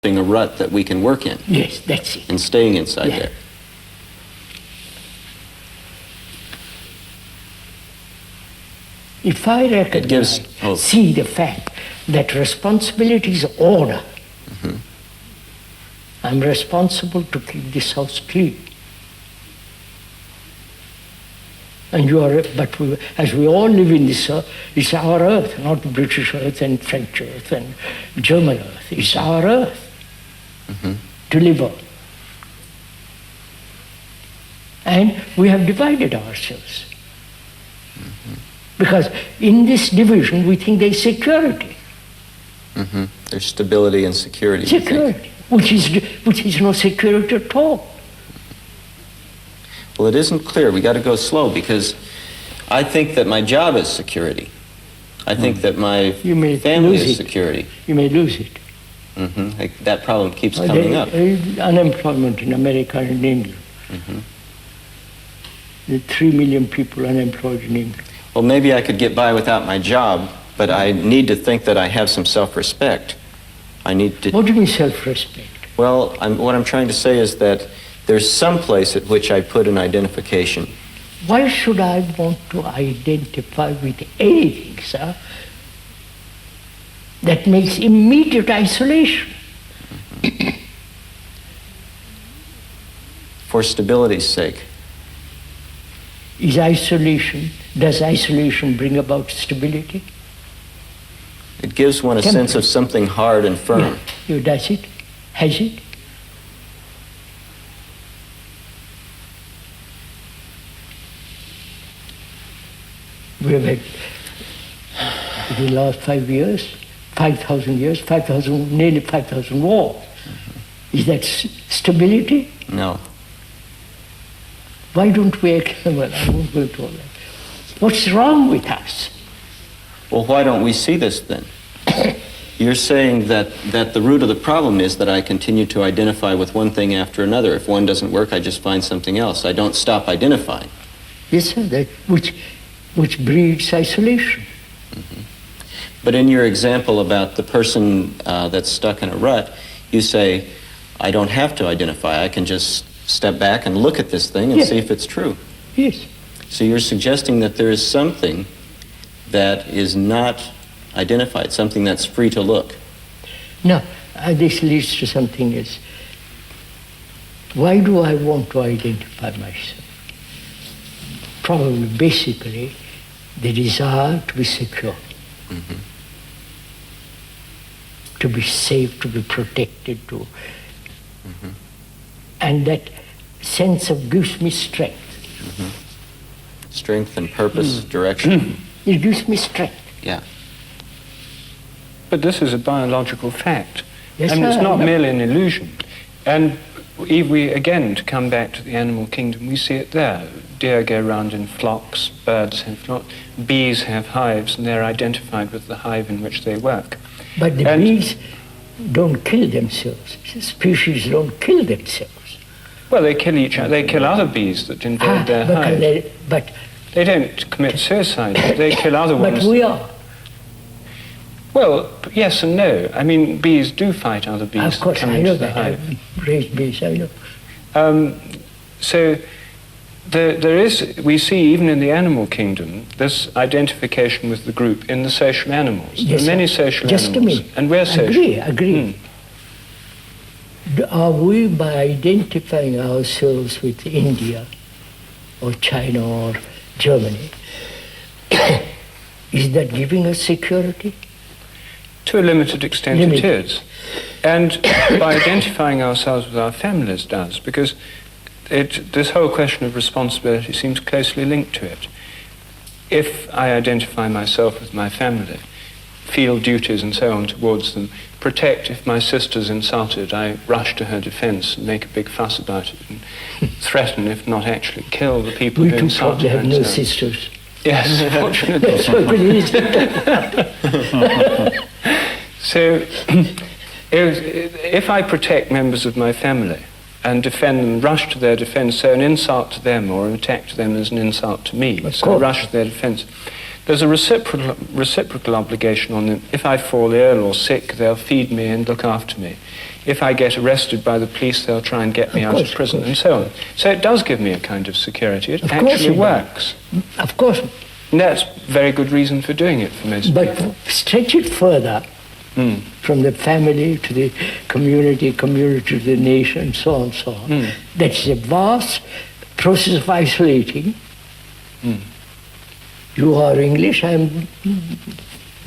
a rut that we can work in. Yes, that's it. And staying inside there. If I recognize, see the fact that responsibility is order, I'm responsible to keep this house clean. And you are, but we, as we all live in this earth, it's our earth, not British earth and French earth and German earth. It's our earth to live on. And we have divided ourselves. Because in this division, we think there's security. There's stability and security. Security, which is no security at all. Well, it isn't clear. We got to go slow, because I think that my job is security. I think that my family is security. You may lose it. That problem keeps coming up. Unemployment in America and England. There are 3 million people unemployed in England. Well, maybe I could get by without my job, but I need to think that I have some self-respect. I need to... What do you mean self-respect? Well, what I'm trying to say is that there's some place at which I put an identification. Why should I want to identify with anything, sir, that makes immediate isolation? For stability's sake. Does isolation bring about stability? It gives one a sense of something hard and firm. Yeah. Does it? Has it? We have had, in the last 5 years, 5,000 years, nearly 5,000 wars. Is that stability? No. Why don't we, well, I won't go to all that. What's wrong with us? Well, why don't we see this then? You're saying that the root of the problem is that I continue to identify with one thing after another. If one doesn't work, I just find something else. I don't stop identifying. Yes, sir, which breeds isolation. But in your example about the person that's stuck in a rut, you say, I don't have to identify. I can just step back and look at this thing and see if it's true. Yes. So you're suggesting that there is something that is not identified, something that's free to look. No, this leads to something else. Why do I want to identify myself? Probably, basically, the desire to be secure, to be safe, to be protected, and that sense gives me strength. Strength and purpose, direction. It gives me strength. Yeah. But this is a biological fact. Yes, and it's not merely an illusion. And if we, again, to come back to the animal kingdom, we see it there. Deer go around in flocks, birds have flocks, bees have hives, and they're identified with the hive in which they work. But the bees don't kill themselves. Species don't kill themselves. Well, they kill each other. They kill other bees that invade their hive. But they don't commit suicide. They kill other ones. But we are. Well, yes and no. I mean, bees do fight other bees. Of course, I know that. I've raised bees, I know. So there is, we see even in the animal kingdom, this identification with the group in the social animals. Yes, there are many social just animals. Just a minute. And we're social. Agree. Are we, by identifying ourselves with India or China or Germany, is that giving us security? To a limited extent it is. And by identifying ourselves with our families does, because this whole question of responsibility seems closely linked to it. If I identify myself with my family, feel duties and so on towards them, protect if my sister's insulted, I rush to her defense and make a big fuss about it and threaten, if not actually kill, the people who insulted her. We have no sisters. Yes, fortunately. So, if I protect members of my family and defend them, rush to their defense, so an insult to them or an attack to them is an insult to me, so I rush to their defense, there's a reciprocal obligation on them. If I fall ill or sick, they'll feed me and look after me. If I get arrested by the police, they'll try and get me out of prison, and so on. So it does give me a kind of security. It actually works. Of course. And that's very good reason for doing it for most people. But stretch it further, from the family to the community to the nation, so on and so on. That's a vast process of isolating. You are English, I'm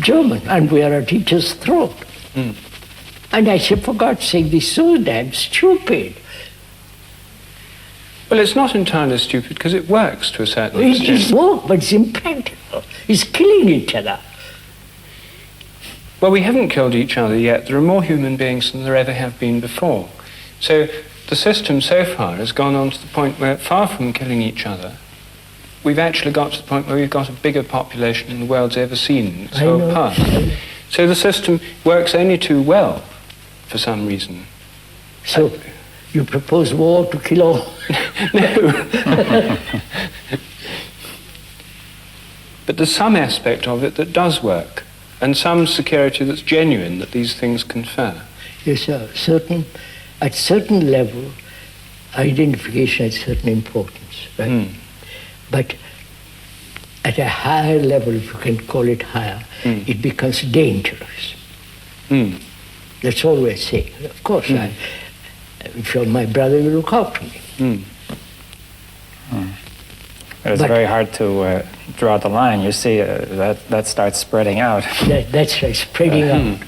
German, and we are at each other's throat. And I said, for God's sake, this is so damn stupid. Well, it's not entirely stupid because it works to a certain It extent. is work, but it's impractical. It's killing each other. Well, we haven't killed each other yet. There are more human beings than there ever have been before. So the system so far has gone on to the point where, far from killing each other, we've actually got to the point where we've got a bigger population than the world's ever seen in its whole past. So the system works only too well, for some reason. So you propose war to kill all? No. But there's some aspect of it that does work, and some security that's genuine that these things confer. Yes, sir. At certain level, identification has certain importance, right? But at a higher level, if you can call it higher, it becomes dangerous. That's all we're saying. Of course, if you're my brother, you look after me. It's very hard to draw the line. You see, that starts spreading out. That's right, spreading out.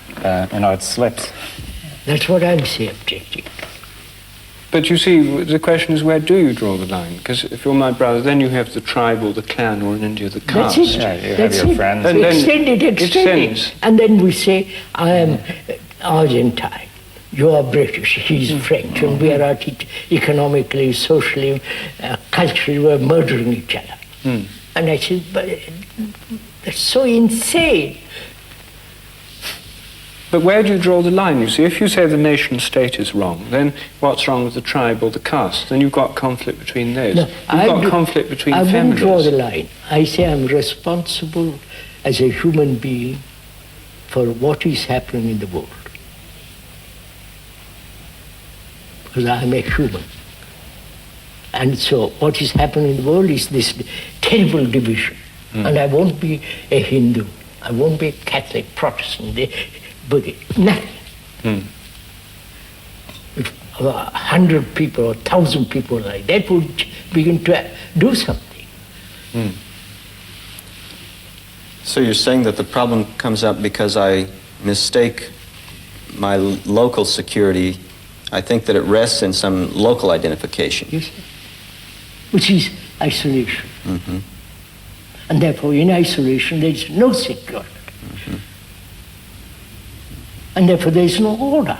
It slips. That's what I'm saying, objecting. But you see, the question is, where do you draw the line? Because if you're my brother, then you have the tribe or the clan, or in India, the caste. That's it. Yeah, you have That's your it. friends. And then Extend it. And then we say, I am Argentine, you are British, he's French, and we are economically, socially, culturally, we're murdering each other. And I said, but that's so insane. But where do you draw the line? You see, if you say the nation state is wrong, then what's wrong with the tribe or the caste? Then you've got conflict between those. No, you've got conflict between families. I wouldn't families. draw the line. I say I'm responsible as a human being for what is happening in the world. Because I'm a human. And so what is happening in the world is this terrible division. And I won't be a Hindu. I won't be a Catholic, Protestant, Buddhist, nothing. If 100 people or 1,000 people like that would begin to do something. So you're saying that the problem comes up because I mistake my local security. I think that it rests in some local identification. Yes, sir. Which is isolation. And therefore in isolation there is no security. And therefore there is no order.